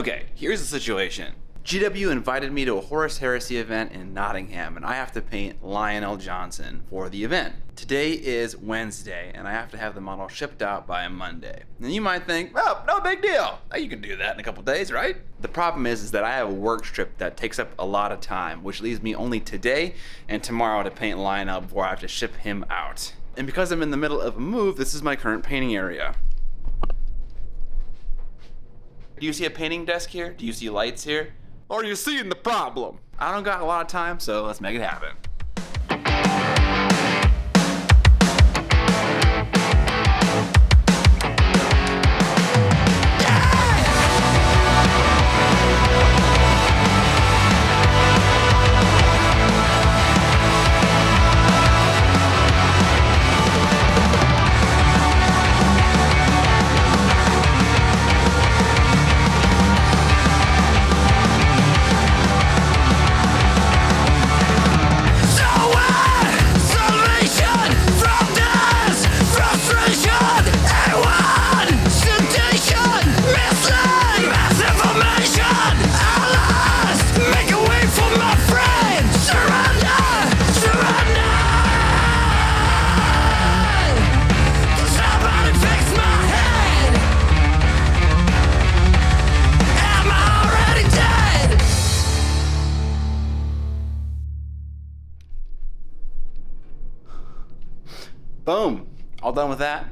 Okay, here's the situation. GW invited me to a Horus Heresy event in Nottingham, and I have to paint Lionel Johnson for the event. Today is Wednesday, and I have to have the model shipped out by Monday. And you might think, well, no big deal. You can do that in a couple days, right? The problem is that I have a work trip that takes up a lot of time, which leaves me only today and tomorrow to paint Lionel before I have to ship him out. And because I'm in the middle of a move, this is my current painting area. Do you see a painting desk here? Do you see lights here? Or are you seeing the problem? I don't got a lot of time, so let's make it happen. Boom, all done with that.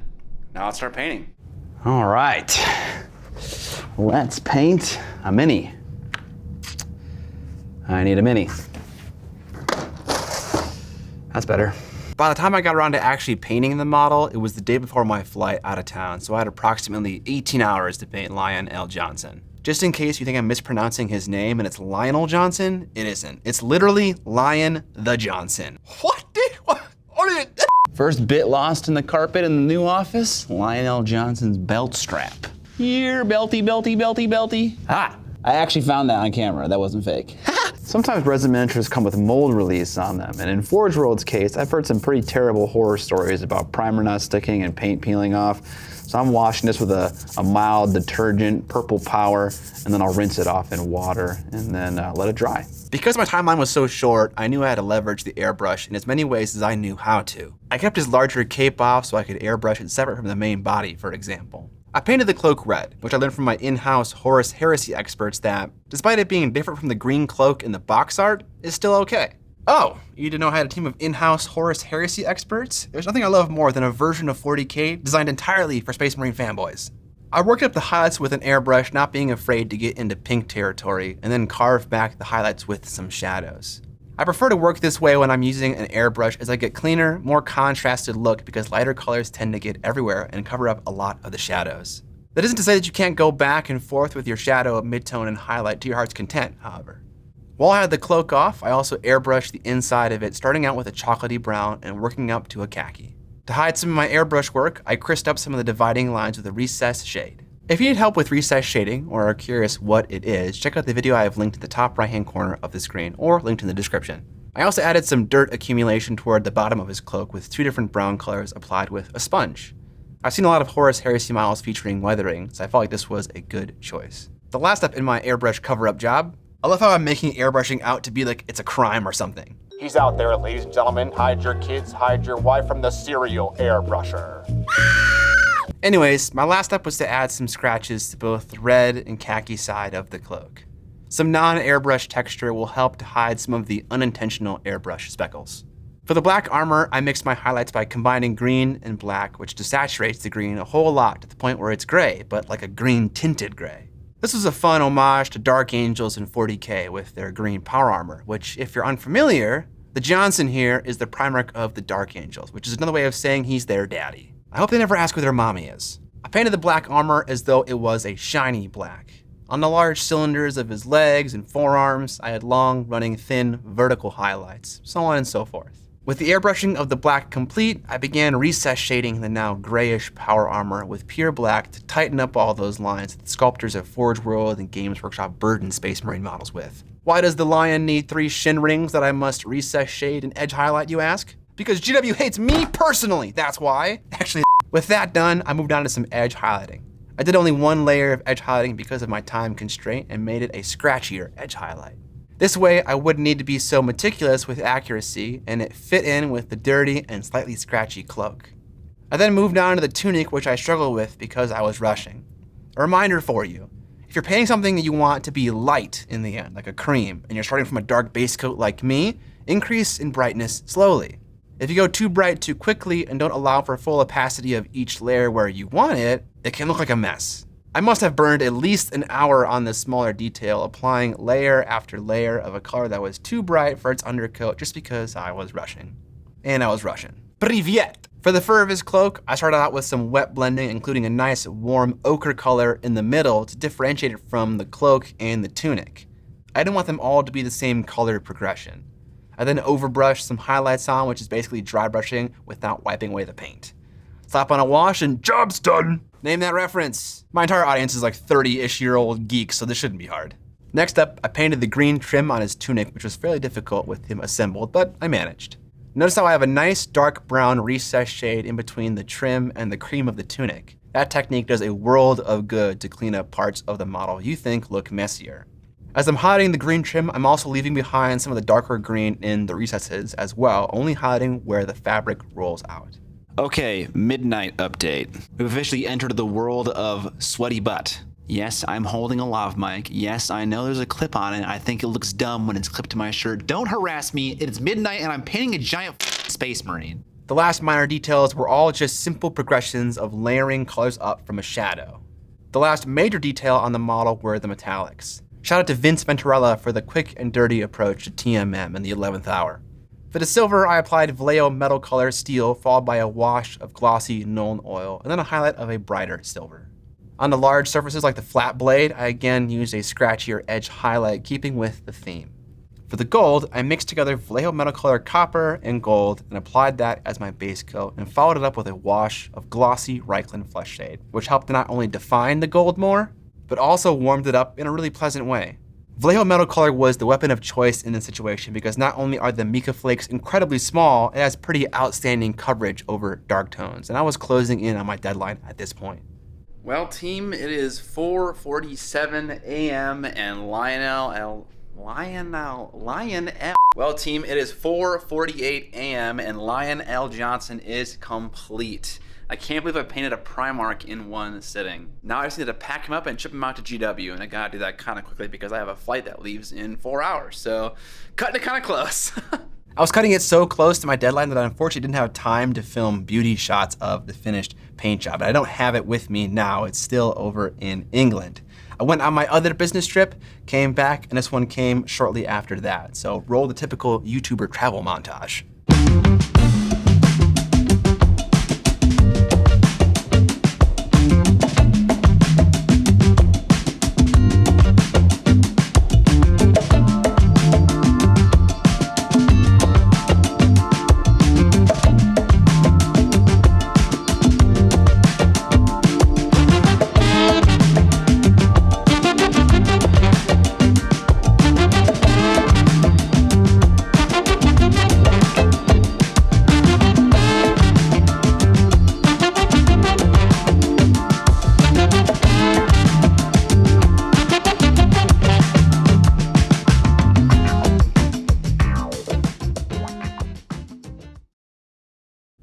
Now let's start painting. All right, let's paint a mini. I need a mini. That's better. By the time I got around to actually painting the model, it was the day before my flight out of town, so I had approximately 18 hours to paint Lionel Johnson. Just in case you think I'm mispronouncing his name and it's Lionel Johnson, it isn't. It's literally Lion the Johnson. What? First bit lost in the carpet in the new office, Lionel Johnson's belt strap. Here, belty, belty, belty, belty. Ah, I actually found that on camera. That wasn't fake. Sometimes resin miniatures come with mold release on them, and in Forge World's case, I've heard some pretty terrible horror stories about primer not sticking and paint peeling off. So I'm washing this with a mild detergent, Purple Power, and then I'll rinse it off in water and then let it dry. Because my timeline was so short, I knew I had to leverage the airbrush in as many ways as I knew how to. I kept his larger cape off so I could airbrush it separate from the main body, for example. I painted the cloak red, which I learned from my in-house Horus Heresy experts that, despite it being different from the green cloak in the box art, is still okay. Oh, you didn't know I had a team of in-house Horus Heresy experts? There's nothing I love more than a version of 40K designed entirely for Space Marine fanboys. I worked up the highlights with an airbrush, not being afraid to get into pink territory, and then carve back the highlights with some shadows. I prefer to work this way when I'm using an airbrush as I get cleaner, more contrasted look because lighter colors tend to get everywhere and cover up a lot of the shadows. That isn't to say that you can't go back and forth with your shadow, midtone, and highlight to your heart's content, however. While I had the cloak off, I also airbrushed the inside of it, starting out with a chocolatey brown and working up to a khaki. To hide some of my airbrush work, I crisped up some of the dividing lines with a recessed shade. If you need help with recessed shading or are curious what it is, check out the video I have linked in the top right-hand corner of the screen or linked in the description. I also added some dirt accumulation toward the bottom of his cloak with two different brown colors applied with a sponge. I've seen a lot of Horus Heresy models featuring weathering, so I felt like this was a good choice. The last step in my airbrush cover-up job, I love how I'm making airbrushing out to be like it's a crime or something. He's out there, ladies and gentlemen. Hide your kids, hide your wife from the serial airbrusher. Anyways, my last step was to add some scratches to both the red and khaki side of the cloak. Some non-airbrush texture will help to hide some of the unintentional airbrush speckles. For the black armor, I mixed my highlights by combining green and black, which desaturates the green a whole lot to the point where it's gray, but like a green tinted gray. This was a fun homage to Dark Angels in 40K with their green power armor, which, if you're unfamiliar, the Johnson here is the Primarch of the Dark Angels, which is another way of saying he's their daddy. I hope they never ask who their mommy is. I painted the black armor as though it was a shiny black. On the large cylinders of his legs and forearms, I had long, running, thin, vertical highlights, so on and so forth. With the airbrushing of the black complete, I began recess shading the now grayish power armor with pure black to tighten up all those lines that the sculptors of Forge World and Games Workshop burden Space Marine models with. Why does the lion need 3 shin rings that I must recess shade and edge highlight, you ask? Because GW hates me personally, that's why. Actually, with that done, I moved on to some edge highlighting. I did only one layer of edge highlighting because of my time constraint and made it a scratchier edge highlight. This way, I wouldn't need to be so meticulous with accuracy, and it fit in with the dirty and slightly scratchy cloak. I then moved on to the tunic, which I struggled with because I was rushing. A reminder for you, if you're painting something that you want to be light in the end, like a cream, and you're starting from a dark base coat like me, increase in brightness slowly. If you go too bright too quickly and don't allow for full opacity of each layer where you want it, it can look like a mess. I must have burned at least an hour on this smaller detail, applying layer after layer of a color that was too bright for its undercoat just because I was rushing. And I was Russian. Privyet! For the fur of his cloak, I started out with some wet blending, including a nice warm ochre color in the middle to differentiate it from the cloak and the tunic. I didn't want them all to be the same color progression. I then overbrushed some highlights on, which is basically dry brushing without wiping away the paint. Slap on a wash and job's done. Name that reference. My entire audience is like 30-ish-year-old geeks, so this shouldn't be hard. Next up, I painted the green trim on his tunic, which was fairly difficult with him assembled, but I managed. Notice how I have a nice dark brown recessed shade in between the trim and the cream of the tunic. That technique does a world of good to clean up parts of the model you think look messier. As I'm highlighting the green trim, I'm also leaving behind some of the darker green in the recesses as well, only highlighting where the fabric rolls out. Okay, midnight update. We've officially entered the world of sweaty butt. Yes, I'm holding a lav mic. Yes, I know there's a clip on it. I think it looks dumb when it's clipped to my shirt. Don't harass me. It's midnight and I'm painting a giant space marine. The last minor details were all just simple progressions of layering colors up from a shadow. The last major detail on the model were the metallics. Shout out to Vince Venturella for the quick and dirty approach to TMM in the 11th hour. For the silver, I applied Vallejo metal color steel followed by a wash of glossy Nuln oil and then a highlight of a brighter silver. On the large surfaces like the flat blade, I again used a scratchier edge highlight keeping with the theme. For the gold, I mixed together Vallejo metal color copper and gold and applied that as my base coat and followed it up with a wash of glossy Reichland flesh shade, which helped to not only define the gold more, but also warmed it up in a really pleasant way. Vallejo metal color was the weapon of choice in this situation because not only are the mica flakes incredibly small, it has pretty outstanding coverage over dark tones, and I was closing in on my deadline at this point. Well, team, it is 4:47 a.m. and Lionel. Well, team, it is 4:48 a.m. and Lionel Johnson is complete. I can't believe I painted a Primarch in one sitting. Now I just need to pack him up and ship him out to GW, and I gotta do that kind of quickly because I have a flight that leaves in 4 hours, so cutting it kind of close. I was cutting it so close to my deadline that I unfortunately didn't have time to film beauty shots of the finished paint job. I don't have it with me now, it's still over in England. I went on my other business trip, came back, and this one came shortly after that. So roll the typical YouTuber travel montage.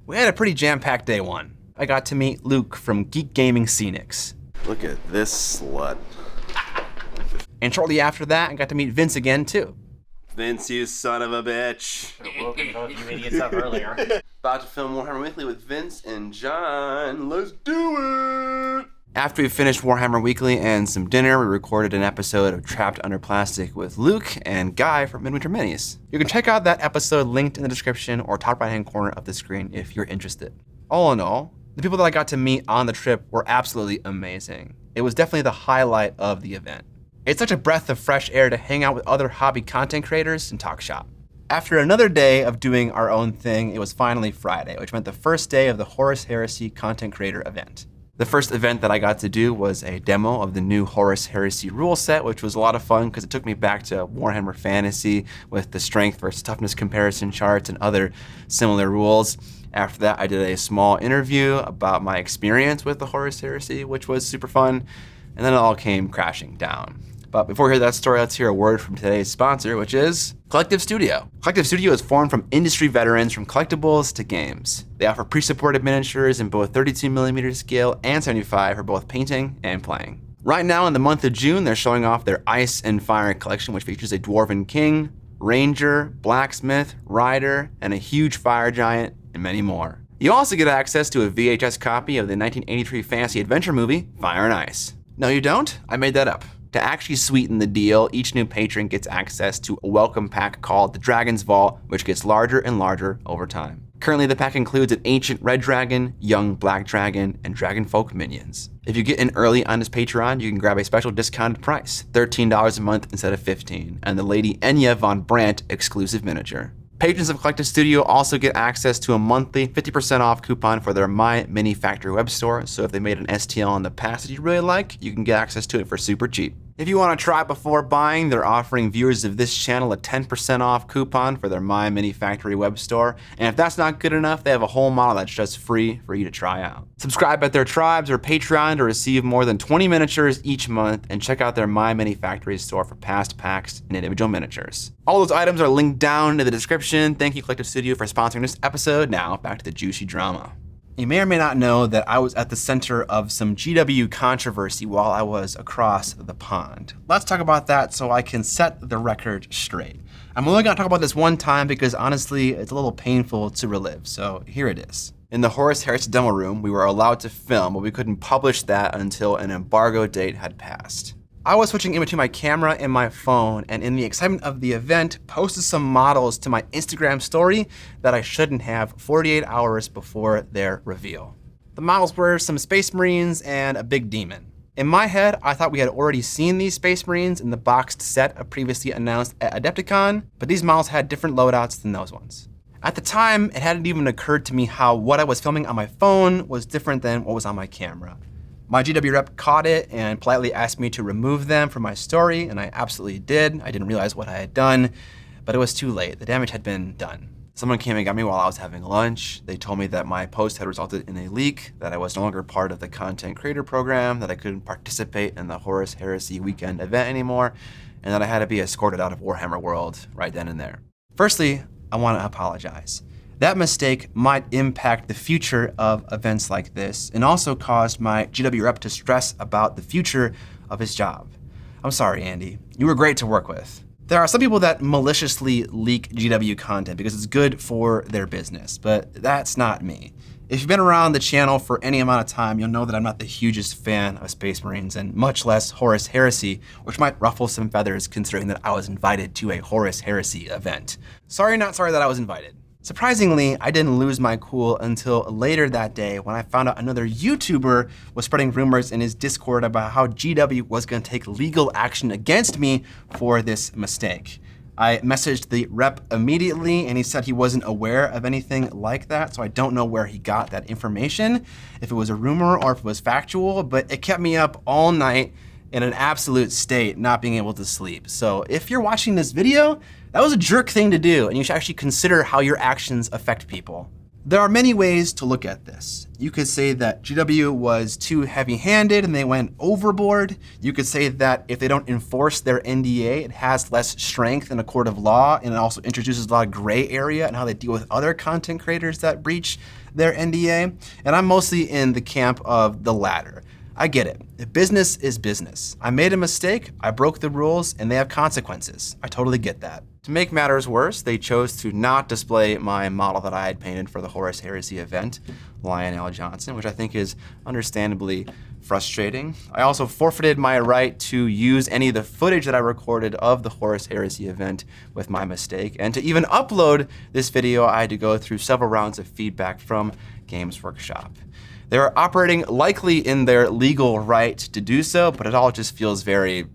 We had a pretty jam-packed day one. I got to meet Luke from Geek Gaming Scenics. Look at this slut. And shortly after that, I got to meet Vince again too. Vince, you son of a bitch. Woken both you idiots up earlier. About to film Warhammer Weekly with Vince and John. Let's do it! After we finished Warhammer Weekly and some dinner, we recorded an episode of Trapped Under Plastic with Luke and Guy from Midwinter Minis. You can check out that episode linked in the description or top right-hand corner of the screen if you're interested. All in all, the people that I got to meet on the trip were absolutely amazing. It was definitely the highlight of the event. It's such a breath of fresh air to hang out with other hobby content creators and talk shop. After another day of doing our own thing, it was finally Friday, which meant the first day of the Horus Heresy content creator event. The first event that I got to do was a demo of the new Horus Heresy rule set, which was a lot of fun because it took me back to Warhammer Fantasy with the strength versus toughness comparison charts and other similar rules. After that, I did a small interview about my experience with the Horus Heresy, which was super fun, and then it all came crashing down. But before we hear that story, let's hear a word from today's sponsor, which is Collective Studio. Collective Studio is formed from industry veterans from collectibles to games. They offer pre-supported miniatures in both 32mm scale and 75 for both painting and playing. Right now in the month of June, they're showing off their Ice and Fire collection, which features a Dwarven King, Ranger, Blacksmith, Rider, and a huge fire giant, and many more. You also get access to a VHS copy of the 1983 fantasy adventure movie, Fire and Ice. No, you don't? I made that up. To actually sweeten the deal, each new patron gets access to a welcome pack called the Dragon's Vault, which gets larger and larger over time. Currently, the pack includes an ancient red dragon, young black dragon, and dragonfolk minions. If you get in early on this Patreon, you can grab a special discounted price, $13 a month instead of $15, and the Lady Enya von Brandt exclusive miniature. Patrons of Collective Studio also get access to a monthly 50% off coupon for their My Mini Factory web store, so if they made an STL in the past that you really like, you can get access to it for super cheap. If you want to try before buying, they're offering viewers of this channel a 10% off coupon for their My Mini Factory web store, and if that's not good enough, they have a whole model that's just free for you to try out. Subscribe at their Tribes or Patreon to receive more than 20 miniatures each month, and check out their My Mini Factory store for past packs and individual miniatures. All those items are linked down in the description. Thank you, Collective Studio, for sponsoring this episode. Now, back to the juicy drama. You may or may not know that I was at the center of some GW controversy while I was across the pond. Let's talk about that so I can set the record straight. I'm only gonna talk about this one time because honestly, it's a little painful to relive, so here it is. In the Horus Heresy demo room, we were allowed to film, but we couldn't publish that until an embargo date had passed. I was switching in between my camera and my phone, and in the excitement of the event, posted some models to my Instagram story that I shouldn't have 48 hours before their reveal. The models were some Space Marines and a big demon. In my head, I thought we had already seen these Space Marines in the boxed set previously announced at Adepticon, but these models had different loadouts than those ones. At the time, it hadn't even occurred to me how what I was filming on my phone was different than what was on my camera. My GW rep caught it and politely asked me to remove them from my story, and I absolutely did. I didn't realize what I had done, but it was too late. The damage had been done. Someone came and got me while I was having lunch. They told me that my post had resulted in a leak, that I was no longer part of the content creator program, that I couldn't participate in the Horus Heresy weekend event anymore, and that I had to be escorted out of Warhammer World right then and there. Firstly, I want to apologize. That mistake might impact the future of events like this and also caused my GW rep to stress about the future of his job. I'm sorry, Andy. You were great to work with. There are some people that maliciously leak GW content because it's good for their business, but that's not me. If you've been around the channel for any amount of time, you'll know that I'm not the hugest fan of Space Marines and much less Horus Heresy, which might ruffle some feathers considering that I was invited to a Horus Heresy event. Sorry, not sorry that I was invited. Surprisingly, I didn't lose my cool until later that day when I found out another YouTuber was spreading rumors in his Discord about how GW was going to take legal action against me for this mistake. I messaged the rep immediately and he said he wasn't aware of anything like that, so I don't know where he got that information, if it was a rumor or if it was factual, but it kept me up all night in an absolute state, not being able to sleep. So if you're watching this video, that was a jerk thing to do, and you should actually consider how your actions affect people. There are many ways to look at this. You could say that GW was too heavy-handed and they went overboard. You could say that if they don't enforce their NDA, it has less strength in a court of law, and it also introduces a lot of gray area in how they deal with other content creators that breach their NDA. And I'm mostly in the camp of the latter. I get it. Business is business. I made a mistake, I broke the rules, and they have consequences. I totally get that. To make matters worse, they chose to not display my model that I had painted for the Horus Heresy event, Lionel Johnson, which I think is understandably frustrating. I also forfeited my right to use any of the footage that I recorded of the Horus Heresy event with my mistake, and to even upload this video, I had to go through several rounds of feedback from Games Workshop. They're operating likely in their legal right to do so, but it all just feels very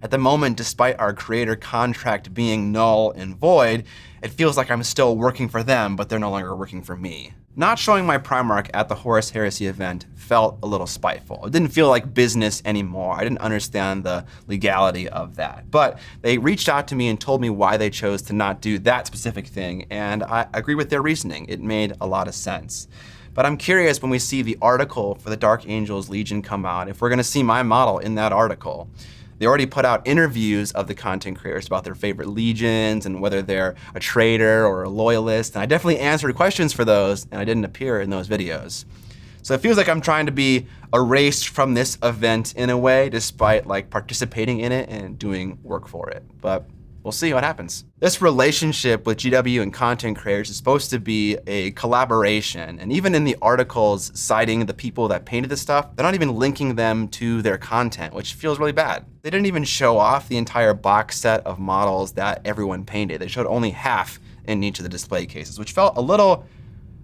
At the moment, despite our creator contract being null and void, it feels like I'm still working for them, but they're no longer working for me. Not showing my Primark at the Horus Heresy event felt a little spiteful. It didn't feel like business anymore. I didn't understand the legality of that. But they reached out to me and told me why they chose to not do that specific thing, and I agree with their reasoning. It made a lot of sense. But I'm curious when we see the article for the Dark Angels Legion come out, if we're gonna see my model in that article. They already put out interviews of the content creators about their favorite legions and whether they're a traitor or a loyalist. And I definitely answered questions for those, and I didn't appear in those videos. So it feels like I'm trying to be erased from this event in a way, despite like participating in it and doing work for it. But we'll see what happens. This relationship with GW and content creators is supposed to be a collaboration. And even in the articles citing the people that painted this stuff, they're not even linking them to their content, which feels really bad. They didn't even show off the entire box set of models that everyone painted. They showed only half in each of the display cases, which felt a little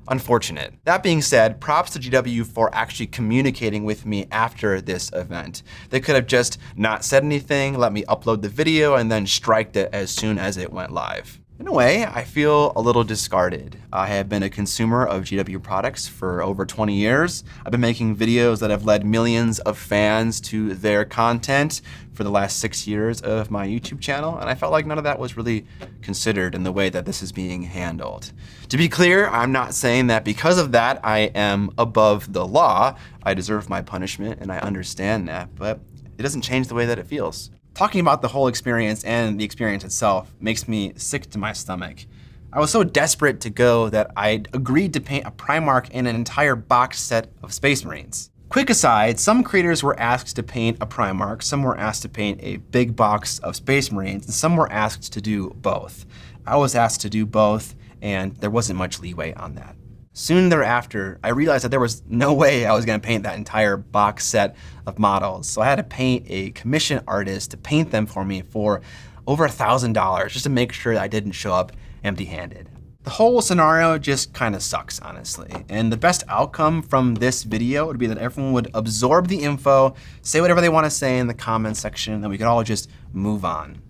unfortunate. That being said, props to GW for actually communicating with me after this event. They could have just not said anything, let me upload the video, and then striked it as soon as it went live. In a way, I feel a little discarded. I have been a consumer of GW products for over 20 years. I've been making videos that have led millions of fans to their content for the last 6 years of my YouTube channel, and I felt like none of that was really considered in the way that this is being handled. To be clear, I'm not saying that because of that I am above the law. I deserve my punishment, and I understand that, but it doesn't change the way that it feels. Talking about the whole experience and the experience itself makes me sick to my stomach. I was so desperate to go that I agreed to paint a Primark and an entire box set of Space Marines. Quick aside, some creators were asked to paint a Primark, some were asked to paint a big box of Space Marines, and some were asked to do both. I was asked to do both, and there wasn't much leeway on that. Soon thereafter, I realized that there was no way I was gonna paint that entire box set of models. So I had to paint a commission artist to paint them for me for over $1,000 just to make sure that I didn't show up empty-handed. The whole scenario just kind of sucks, honestly. And the best outcome from this video would be that everyone would absorb the info, say whatever they wanna say in the comments section, and we could all just move on.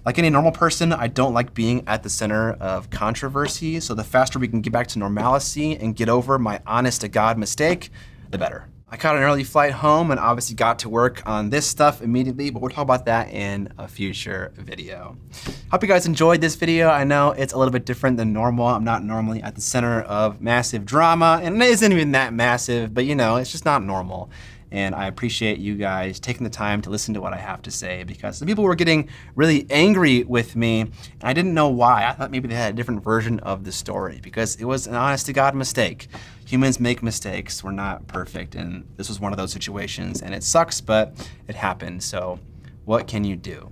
Like any normal person, I don't like being at the center of controversy, so the faster we can get back to normalcy and get over my honest to God mistake, the better. I caught an early flight home and obviously got to work on this stuff immediately, but we'll talk about that in a future video. Hope you guys enjoyed this video. I know it's a little bit different than normal. I'm not normally at the center of massive drama, and it isn't even that massive, but you know, it's just not normal. And I appreciate you guys taking the time to listen to what I have to say, because some people were getting really angry with me, and I didn't know why. I thought maybe they had a different version of the story, because it was an honest to God mistake. Humans make mistakes, we're not perfect, and this was one of those situations, and it sucks, but it happened, so what can you do?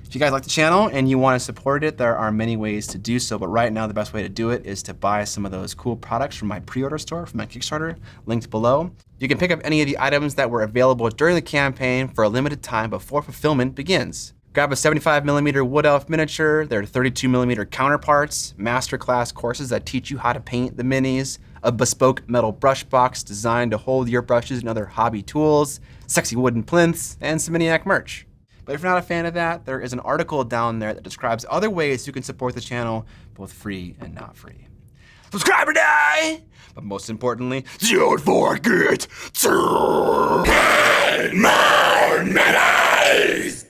If you guys like the channel and you want to support it, there are many ways to do so, but right now the best way to do it is to buy some of those cool products from my pre-order store, from my Kickstarter, linked below. You can pick up any of the items that were available during the campaign for a limited time before fulfillment begins. Grab a 75mm Wood Elf miniature, their 32mm counterparts, masterclass courses that teach you how to paint the minis, a bespoke metal brush box designed to hold your brushes and other hobby tools, sexy wooden plinths, and some Miniac merch. But if you're not a fan of that, there is an article down there that describes other ways you can support the channel, both free and not free. Subscribe or die! But most importantly, don't forget to paint more minis!